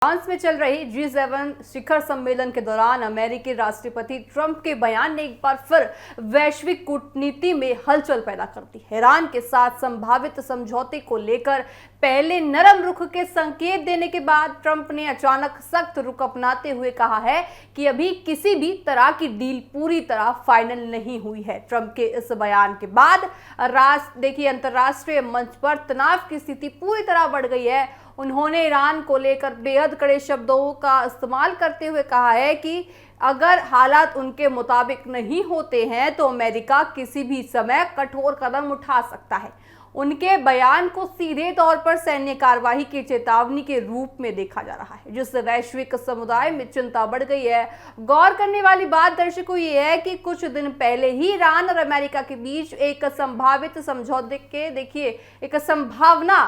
France में चल रही G7 शिखर सम्मेलन के दौरान अमेरिकी राष्ट्रपति ट्रंप के बयान ने एक बार फिर वैश्विक कूटनीति में हलचल पैदा कर दी। ईरान के साथ संभावित समझौते को लेकर पहले नरम रुख के संकेत देने के बाद ट्रंप ने अचानक सख्त रुख अपनाते हुए कहा है कि अभी किसी भी तरह की डील पूरी तरह फाइनल नहीं हुई है। ट्रंप के इस बयान के बाद अंतर्राष्ट्रीय मंच पर तनाव की स्थिति पूरी तरह बढ़ गई है। उन्होंने ईरान को लेकर बेहद कड़े शब्दों का इस्तेमाल करते हुए कहा है कि अगर हालात उनके मुताबिक नहीं होते हैं तो अमेरिका किसी भी समय कठोर कदम उठा सकता है। उनके बयान को सीधे तौर पर सैन्य कार्रवाई की चेतावनी के रूप में देखा जा रहा है, जिससे वैश्विक समुदाय में चिंता बढ़ गई है। गौर करने वाली बात दर्शकों ये है कि कुछ दिन पहले ही ईरान और अमेरिका के बीच एक संभावित समझौते के एक संभावना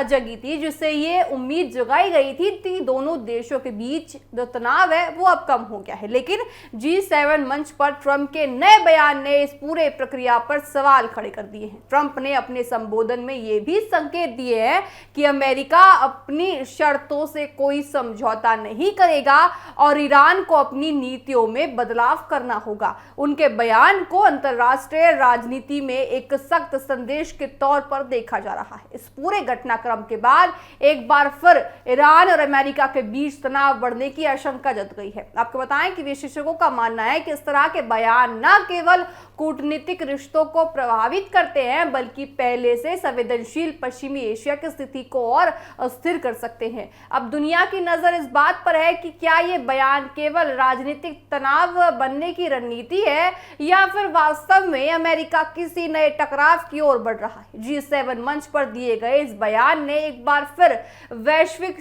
जगी थी, जिससे ये उम्मीद जगाई गई थी कि दोनों देशों के बीच जो तनाव है वो अब कम हो गया है। लेकिन G7 मंच पर ट्रंप के नए बयान ने इस पूरे प्रक्रिया पर सवाल खड़े कर दिए हैं। ट्रंप ने अपने संबोधन में ये भी संकेत दिए हैं कि अमेरिका अपनी शर्तों से कोई समझौता नहीं करेगा और ईरान को अपनी नीतियों में बदलाव करना होगा। उनके बयान को अंतर्राष्ट्रीय राजनीति में एक सख्त संदेश के तौर पर देखा जा रहा है। इस पूरे घटनाक्रम के बाद एक बार फिर ईरान और अमेरिका के बीच तनाव बढ़ने की आशंका जत गई है। आपको बताएं कि विशेषज्ञों का मानना है कि इस तरह के बयान न केवल कूटनीतिक रिश्तों को प्रभावित करते हैं बल्कि पहले से संवेदनशील पश्चिमी एशिया की स्थिति को और अस्थिर कर सकते हैं। अब दुनिया की नजर इस बात पर है कि क्या ये बयान केवल राजनीतिक तनाव बनने की रणनीति है या फिर वास्तव में अमेरिका किसी नए टकराव की ओर बढ़ रहा है। G7 मंच पर दिए गए इस बयान ने एक बार फिर वैश्विक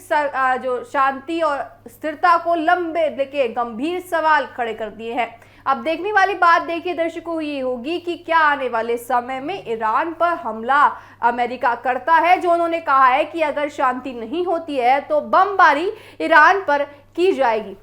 जो शांति और स्थिरता को लंबे गंभीर सवाल खड़े कर दिए हैं। अब देखने वाली बात देखिए दर्शकों ये होगी कि क्या आने वाले समय में ईरान पर हमला अमेरिका करता है, जो उन्होंने कहा है कि अगर शांति नहीं होती है तो बमबारी ईरान पर की जाएगी।